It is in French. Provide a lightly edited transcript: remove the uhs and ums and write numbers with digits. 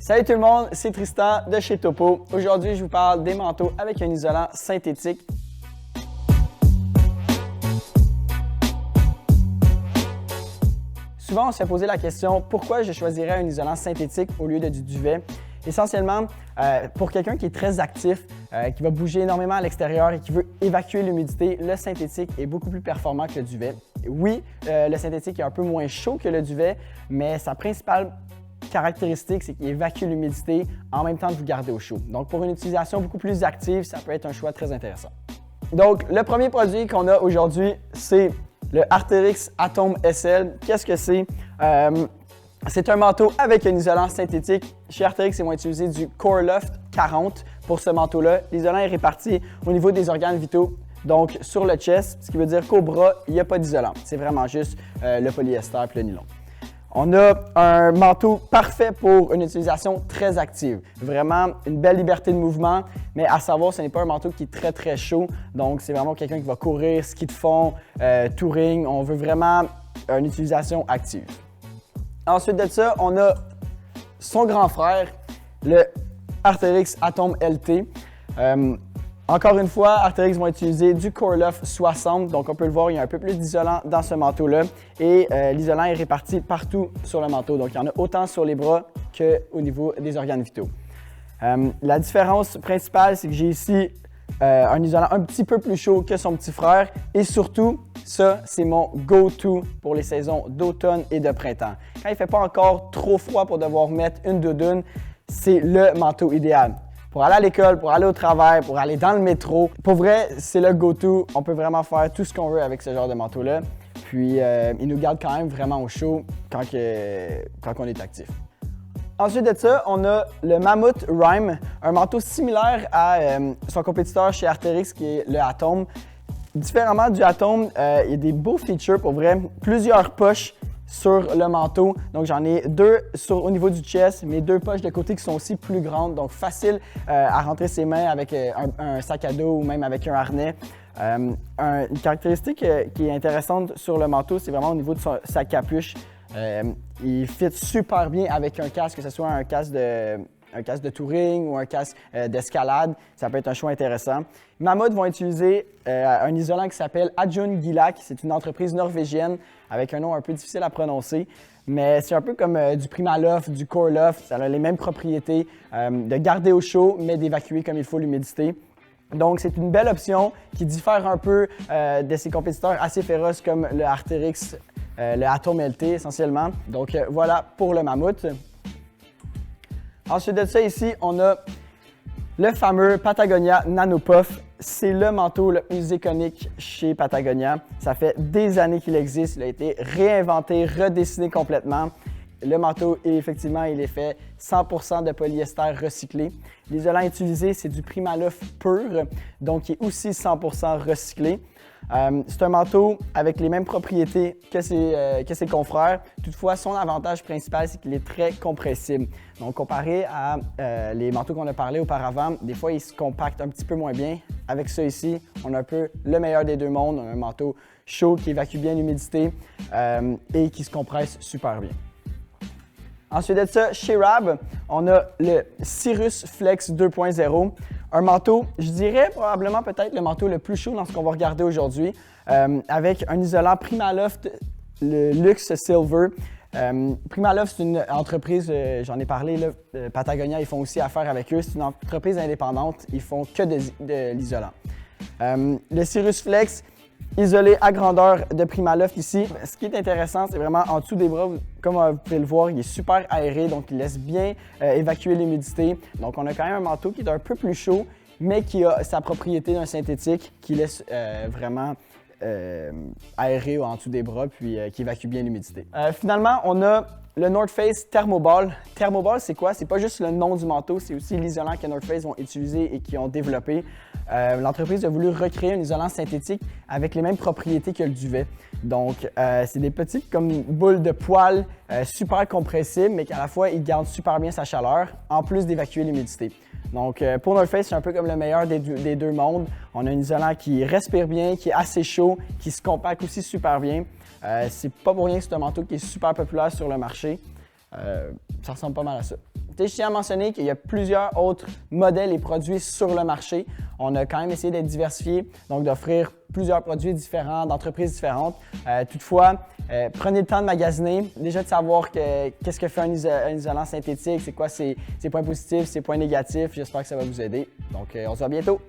Salut tout le monde, c'est Tristan de chez Topo. Aujourd'hui, je vous parle des manteaux avec un isolant synthétique. Souvent, on se fait poser la question pourquoi je choisirais un isolant synthétique au lieu de du duvet. Essentiellement, pour quelqu'un qui est très actif, qui va bouger énormément à l'extérieur et qui veut évacuer l'humidité, le synthétique est beaucoup plus performant que le duvet. Oui, le synthétique est un peu moins chaud que le duvet, mais sa principale caractéristique, c'est qu'il évacue l'humidité en même temps de vous garder au chaud. Donc, pour une utilisation beaucoup plus active, ça peut être un choix très intéressant. Donc, le premier produit qu'on a aujourd'hui, c'est le Arc'teryx Atom SL. Qu'est-ce que c'est? C'est un manteau avec un isolant synthétique. Chez Arc'teryx, ils vont utiliser du CoreLoft 40 pour ce manteau-là. L'isolant est réparti au niveau des organes vitaux. Donc, sur le chest, ce qui veut dire qu'au bras, il n'y a pas d'isolant. C'est vraiment juste le polyester et le nylon. On a un manteau parfait pour une utilisation très active. Vraiment une belle liberté de mouvement, mais à savoir, ce n'est pas un manteau qui est très chaud. Donc, c'est vraiment quelqu'un qui va courir, ski de fond, touring. On veut vraiment une utilisation active. Ensuite de ça, on a son grand frère, le Arc'teryx Atom LT. Encore une fois, Arc'teryx vont utiliser du CoreLoft 60, donc on peut le voir, il y a un peu plus d'isolant dans ce manteau-là et l'isolant est réparti partout sur le manteau, donc il y en a autant sur les bras qu'au niveau des organes vitaux. La différence principale, c'est que j'ai ici un isolant un petit peu plus chaud que son petit frère et surtout, ça, c'est mon go-to pour les saisons d'automne et de printemps. Quand il ne fait pas encore trop froid pour devoir mettre une doudoune, c'est le manteau idéal. Pour aller à l'école, pour aller au travail, pour aller dans le métro. Pour vrai, c'est le go-to. On peut vraiment faire tout ce qu'on veut avec ce genre de manteau-là. Puis, il nous garde quand même vraiment au chaud quand on est actif. Ensuite de ça, on a le Mammoth Rime, un manteau similaire à son compétiteur chez Arc'teryx qui est le Atom. Différemment du Atom, il y a des beaux features pour vrai. Plusieurs poches sur le manteau. Donc, j'en ai deux au niveau du chest, mais deux poches de côté qui sont aussi plus grandes. Donc, facile à rentrer ses mains avec un sac à dos ou même avec un harnais. Une caractéristique qui est intéressante sur le manteau, c'est vraiment au niveau de sa capuche. Il fit super bien avec un casque, que ce soit un casque de touring ou un casque d'escalade. Ça peut être un choix intéressant. Mammoth vont utiliser un isolant qui s'appelle Adjun Gilak. C'est une entreprise norvégienne avec un nom un peu difficile à prononcer. Mais c'est un peu comme du Primaloft, du CoreLoft. Ça a les mêmes propriétés de garder au chaud, mais d'évacuer comme il faut l'humidité. Donc, c'est une belle option qui diffère un peu de ses compétiteurs assez féroces comme le Arc'teryx, le Atom LT essentiellement. Donc, voilà pour le Mammoth. Ensuite de ça, ici, on a le fameux Patagonia Nano Puff. C'est le manteau le plus iconique chez Patagonia. Ça fait des années qu'il existe. Il a été réinventé, redessiné complètement. Le manteau, effectivement, il est fait 100% de polyester recyclé. L'isolant utilisé, c'est du Primaloft pur, donc il est aussi 100% recyclé. C'est un manteau avec les mêmes propriétés que ses confrères. Toutefois, son avantage principal, c'est qu'il est très compressible. Donc, comparé à les manteaux qu'on a parlé auparavant, des fois, il se compacte un petit peu moins bien. Avec ça ici, on a un peu le meilleur des deux mondes. On a un manteau chaud qui évacue bien l'humidité et qui se compresse super bien. Ensuite de ça, chez Rab, on a le Cirrus Flex 2.0, un manteau, je dirais probablement peut-être le manteau le plus chaud dans ce qu'on va regarder aujourd'hui, avec un isolant Primaloft, le Luxe Silver. Primaloft, c'est une entreprise, j'en ai parlé, là, Patagonia, ils font aussi affaire avec eux. C'est une entreprise indépendante, ils font que de l'isolant. Le Cirrus Flex, isolé à grandeur de Primaloft ici. Ce qui est intéressant, c'est vraiment en dessous des bras, comme vous pouvez le voir, il est super aéré, donc il laisse bien évacuer l'humidité. Donc on a quand même un manteau qui est un peu plus chaud, mais qui a sa propriété d'un synthétique qui laisse vraiment aéré en dessous des bras, puis qui évacue bien l'humidité. Finalement, on a le North Face Thermoball. Thermoball, c'est quoi? C'est pas juste le nom du manteau, c'est aussi l'isolant que North Face vont utiliser et qui ont développé. L'entreprise a voulu recréer un isolant synthétique avec les mêmes propriétés que le duvet. Donc, c'est des petites comme boules de poils super compressibles, mais qu'à la fois, ils gardent super bien sa chaleur, en plus d'évacuer l'humidité. Donc, pour North Face, c'est un peu comme le meilleur des deux mondes. On a un isolant qui respire bien, qui est assez chaud, qui se compacte aussi super bien. C'est pas pour rien que c'est un manteau qui est super populaire sur le marché. Ça ressemble pas mal à ça. Je tiens à mentionner qu'il y a plusieurs autres modèles et produits sur le marché. On a quand même essayé d'être diversifié, donc d'offrir plusieurs produits différents, d'entreprises différentes. Toutefois, prenez le temps de magasiner, déjà de savoir qu'est-ce que fait un isolant synthétique, c'est quoi ses points positifs, ses points négatifs. J'espère que ça va vous aider. Donc, on se voit bientôt.